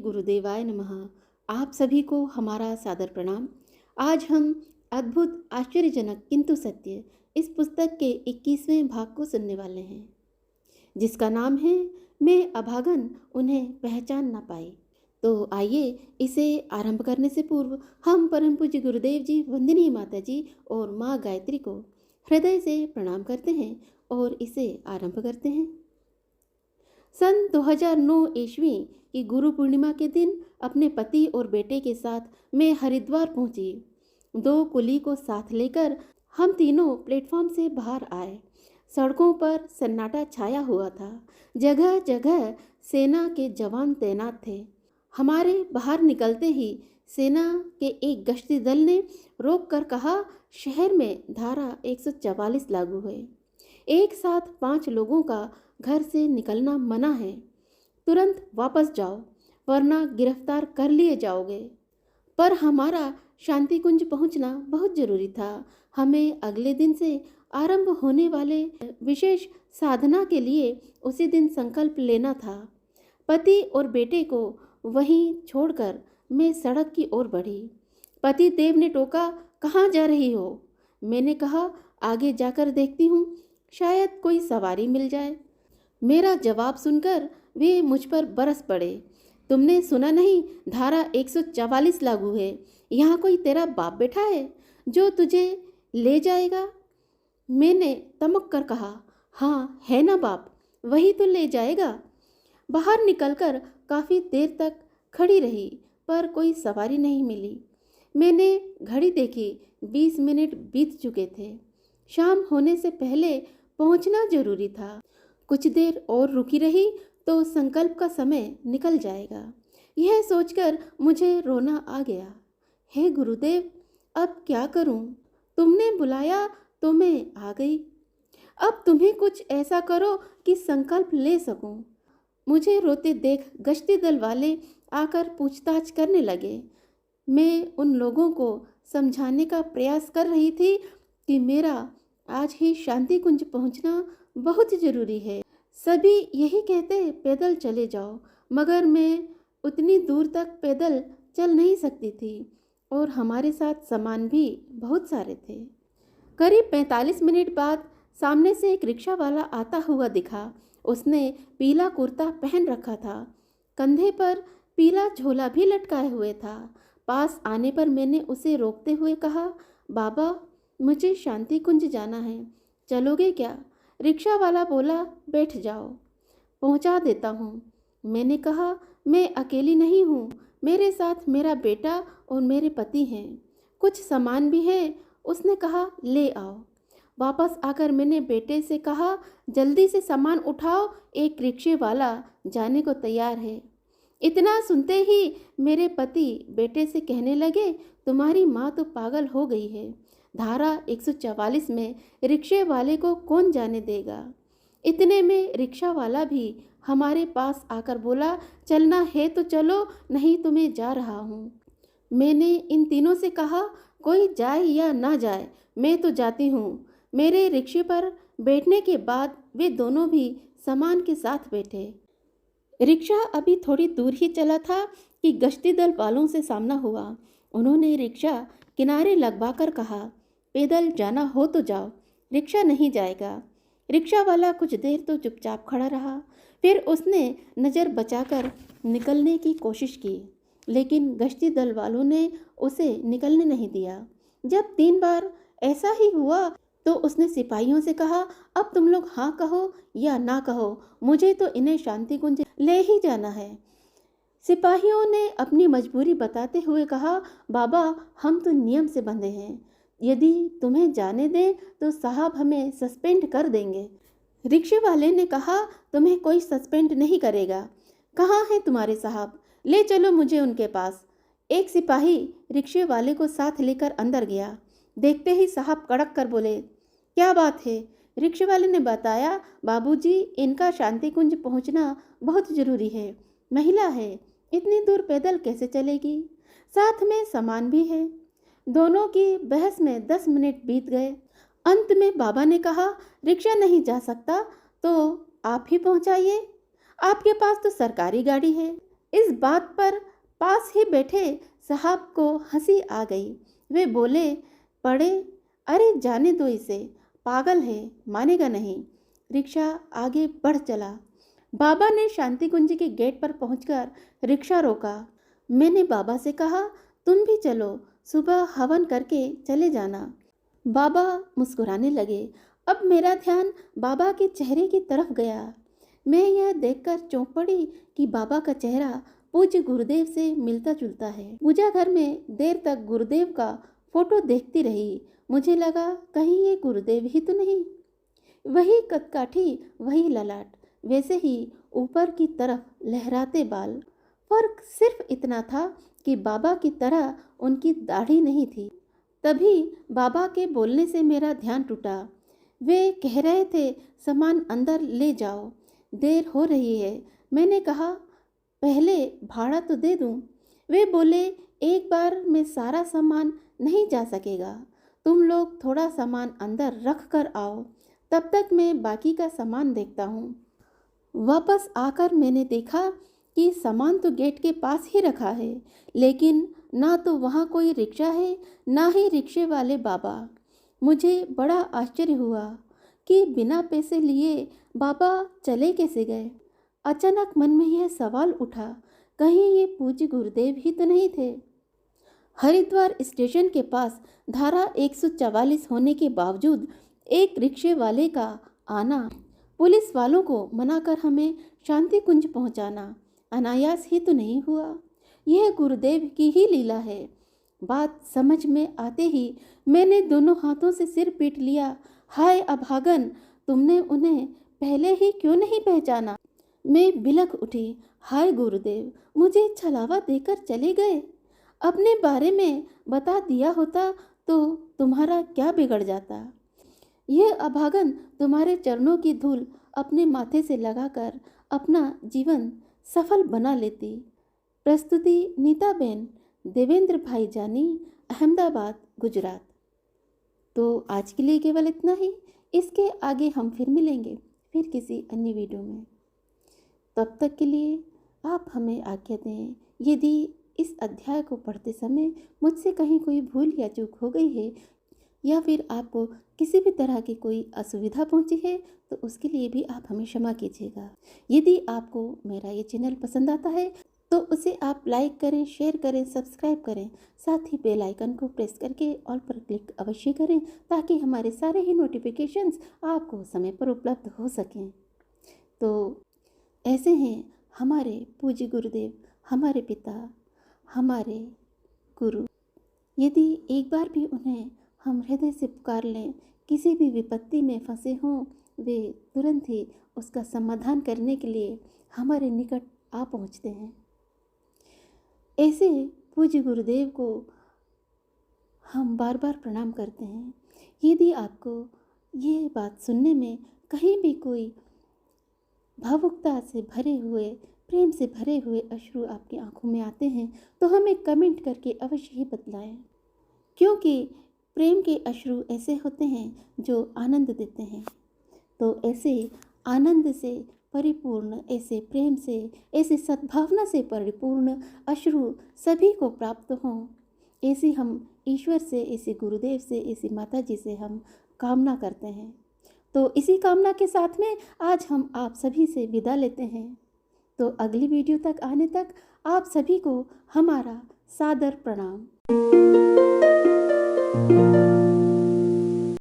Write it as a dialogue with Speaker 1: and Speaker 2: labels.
Speaker 1: गुरुदेवाय नमः। आप सभी को हमारा सादर प्रणाम। आज हम अद्भुत आश्चर्यजनक किंतु सत्य इस पुस्तक के 21वें भाग को सुनने वाले हैं, जिसका नाम है मैं अभागन उन्हें पहचान ना पाई। तो आइए इसे आरंभ करने से पूर्व हम परम पूज्य गुरुदेव जी, वंदनीय माता जी और माँ गायत्री को हृदय से प्रणाम करते हैं और इसे आरंभ करते हैं। सन 2009 ईस्वी की गुरु पूर्णिमा के दिन अपने पति और बेटे के साथ मैं हरिद्वार पहुंची। 2 कुली को साथ लेकर हम तीनों प्लेटफॉर्म से बाहर आए। सड़कों पर सन्नाटा छाया हुआ था। जगह जगह सेना के जवान तैनात थे। हमारे बाहर निकलते ही सेना के एक गश्ती दल ने रोक कर कहा, शहर में धारा 144 लागू है। एक साथ 5 लोगों का घर से निकलना मना है। तुरंत वापस जाओ वरना गिरफ्तार कर लिए जाओगे। पर हमारा शांति कुंज पहुंचना बहुत जरूरी था। हमें अगले दिन से आरंभ होने वाले विशेष साधना के लिए उसी दिन संकल्प लेना था। पति और बेटे को वहीं छोड़कर मैं सड़क की ओर बढ़ी। पति देव ने टोका, कहाँ जा रही हो? मैंने कहा, आगे जाकर देखती हूँ, शायद कोई सवारी मिल जाए। मेरा जवाब सुनकर वे मुझ पर बरस पड़े। तुमने सुना नहीं, धारा 144 लागू है। यहाँ कोई तेरा बाप बैठा है जो तुझे ले जाएगा? मैंने तमक कर कहा, हाँ है ना बाप, वही तो ले जाएगा। बाहर निकलकर काफ़ी देर तक खड़ी रही पर कोई सवारी नहीं मिली। मैंने घड़ी देखी, 20 मिनट बीत चुके थे। शाम होने से पहले पहुंचना जरूरी था। कुछ देर और रुकी रही तो संकल्प का समय निकल जाएगा। यह सोचकर मुझे रोना आ गया। हे गुरुदेव, अब क्या करूं? तुमने बुलाया तो मैं आ गई। अब तुम्हें कुछ ऐसा करो कि संकल्प ले सकूं। मुझे रोते देख गश्ती दल वाले आकर पूछताछ करने लगे। मैं उन लोगों को समझाने का प्रयास कर रही थी कि मेरा आज ही शांति कुंज पहुंचना बहुत जरूरी है। सभी यही कहते पैदल चले जाओ, मगर मैं उतनी दूर तक पैदल चल नहीं सकती थी और हमारे साथ सामान भी बहुत सारे थे। करीब 45 मिनट बाद सामने से एक रिक्शा वाला आता हुआ दिखा। उसने पीला कुर्ता पहन रखा था, कंधे पर पीला झोला भी लटकाए हुए था। पास आने पर मैंने उसे रोकते हुए कहा, बाबा मुझे शांति कुंज जाना है, चलोगे क्या? रिक्शा वाला बोला, बैठ जाओ, पहुंचा देता हूँ। मैंने कहा, मैं अकेली नहीं हूँ, मेरे साथ मेरा बेटा और मेरे पति हैं, कुछ सामान भी है। उसने कहा, ले आओ। वापस आकर मैंने बेटे से कहा, जल्दी से सामान उठाओ, एक रिक्शे वाला जाने को तैयार है। इतना सुनते ही मेरे पति बेटे से कहने लगे, तुम्हारी माँ तो पागल हो गई है। धारा 144 में रिक्शे वाले को कौन जाने देगा? इतने में रिक्शा वाला भी हमारे पास आकर बोला, चलना है तो चलो, नहीं तो मैं जा रहा हूँ। मैंने इन तीनों से कहा, कोई जाए या ना जाए, मैं तो जाती हूँ। मेरे रिक्शे पर बैठने के बाद वे दोनों भी सामान के साथ बैठे। रिक्शा अभी थोड़ी दूर ही चला था कि गश्ती दल वालों से सामना हुआ। उन्होंने रिक्शा किनारे लगवाकर कहा, पैदल जाना हो तो जाओ, रिक्शा नहीं जाएगा। रिक्शा वाला कुछ देर तो चुपचाप खड़ा रहा, फिर उसने नज़र बचाकर निकलने की कोशिश की, लेकिन गश्ती दल वालों ने उसे निकलने नहीं दिया। जब 3 बार ऐसा ही हुआ तो उसने सिपाहियों से कहा, अब तुम लोग हाँ कहो या ना कहो, मुझे तो इन्हें शांति कुंज ले ही जाना है। सिपाहियों ने अपनी मजबूरी बताते हुए कहा, बाबा हम तो नियम से बंधे हैं, यदि तुम्हें जाने दें तो साहब हमें सस्पेंड कर देंगे। रिक्शे वाले ने कहा, तुम्हें कोई सस्पेंड नहीं करेगा। कहाँ हैं तुम्हारे साहब? ले चलो मुझे उनके पास। एक सिपाही रिक्शे वाले को साथ लेकर अंदर गया। देखते ही साहब कड़क कर बोले, क्या बात है? रिक्शे वाले ने बताया, बाबूजी इनका शांति कुंज पहुंचना बहुत जरूरी है, महिला है, इतनी दूर पैदल कैसे चलेगी, साथ में सामान भी है। दोनों की बहस में 10 मिनट बीत गए। अंत में बाबा ने कहा, रिक्शा नहीं जा सकता तो आप ही पहुंचाइए, आपके पास तो सरकारी गाड़ी है। इस बात पर पास ही बैठे साहब को हंसी आ गई। वे बोले, पढ़े, अरे जाने दो इसे, पागल है, मानेगा नहीं। रिक्शा आगे बढ़ चला। बाबा ने शांति कुंज के गेट पर पहुंचकर रिक्शा रोका। मैंने बाबा से कहा, तुम भी चलो, सुबह हवन करके चले जाना। बाबा मुस्कुराने लगे। अब मेरा ध्यान बाबा के चेहरे की तरफ गया। मैं यह देखकर चौंक पड़ी कि बाबा का चेहरा पूज्य गुरुदेव से मिलता जुलता है। पूजा घर में देर तक गुरुदेव का फोटो देखती रही। मुझे लगा कहीं ये गुरुदेव ही तो नहीं। वही कदकाठी, वही ललाट, वैसे ही ऊपर की तरफ लहराते बाल। फर्क सिर्फ इतना था कि बाबा की तरह उनकी दाढ़ी नहीं थी। तभी बाबा के बोलने से मेरा ध्यान टूटा। वे कह रहे थे, सामान अंदर ले जाओ, देर हो रही है। मैंने कहा, पहले भाड़ा तो दे दूं। वे बोले, एक बार में सारा सामान नहीं जा सकेगा, तुम लोग थोड़ा सामान अंदर रख कर आओ, तब तक मैं बाकी का सामान देखता हूँ। वापस आकर मैंने देखा कि सामान तो गेट के पास ही रखा है, लेकिन ना तो वहाँ कोई रिक्शा है, ना ही रिक्शे वाले बाबा। मुझे बड़ा आश्चर्य हुआ कि बिना पैसे लिए बाबा चले कैसे गए। अचानक मन में यह सवाल उठा, कहीं ये पूज्य गुरुदेव ही तो नहीं थे। हरिद्वार स्टेशन के पास धारा 144 होने के बावजूद एक रिक्शे वाले का आना, पुलिस वालों को मनाकर हमें शांति कुंज पहुंचाना अनायास ही तो नहीं हुआ। यह गुरुदेव की ही लीला है। बात समझ में आते ही मैंने दोनों हाथों से सिर पीट लिया। हाय अभागन, तुमने उन्हें पहले ही क्यों नहीं पहचाना। मैं बिलख उठी। हाय गुरुदेव, मुझे छलावा देकर चले गए। अपने बारे में बता दिया होता तो तुम्हारा क्या बिगड़ जाता। यह अभागन तुम्हारे चरणों की धूल अपने माथे से लगाकर अपना जीवन सफल बना लेती। प्रस्तुति नीताबेन, देवेंद्र भाई जानी, अहमदाबाद, गुजरात। तो आज के लिए केवल इतना ही। इसके आगे हम फिर मिलेंगे, फिर किसी अन्य वीडियो में। तब तक के लिए आप हमें आज्ञा दें। यदि इस अध्याय को पढ़ते समय मुझसे कहीं कोई भूल या चूक हो गई है, या फिर आपको किसी भी तरह की कोई असुविधा पहुंची है, तो उसके लिए भी आप हमें क्षमा कीजिएगा। यदि आपको मेरा ये चैनल पसंद आता है तो उसे आप लाइक करें, शेयर करें, सब्सक्राइब करें। साथ ही बेल आइकन को प्रेस करके ऑल पर क्लिक अवश्य करें, ताकि हमारे सारे ही नोटिफिकेशंस आपको समय पर उपलब्ध हो सकें। तो ऐसे हैं हमारे पूज्य गुरुदेव, हमारे पिता, हमारे गुरु। यदि एक बार भी उन्हें हम हृदय से पुकार लें, किसी भी विपत्ति में फंसे हों, वे तुरंत ही उसका समाधान करने के लिए हमारे निकट आ पहुँचते हैं। ऐसे पूज्य गुरुदेव को हम बार बार प्रणाम करते हैं। यदि आपको ये बात सुनने में कहीं भी कोई भावुकता से भरे हुए, प्रेम से भरे हुए अश्रु आपकी आंखों में आते हैं, तो हमें कमेंट करके अवश्य ही बतलाएं, क्योंकि प्रेम के अश्रु ऐसे होते हैं जो आनंद देते हैं। तो ऐसे आनंद से परिपूर्ण, ऐसे प्रेम से, ऐसे सद्भावना से परिपूर्ण अश्रु सभी को प्राप्त हों, ऐसी हम ईश्वर से, ऐसे गुरुदेव से, ऐसी माता जी से हम कामना करते हैं। तो इसी कामना के साथ में आज हम आप सभी से विदा लेते हैं। तो अगली वीडियो तक आने तक आप सभी को हमारा सादर प्रणाम।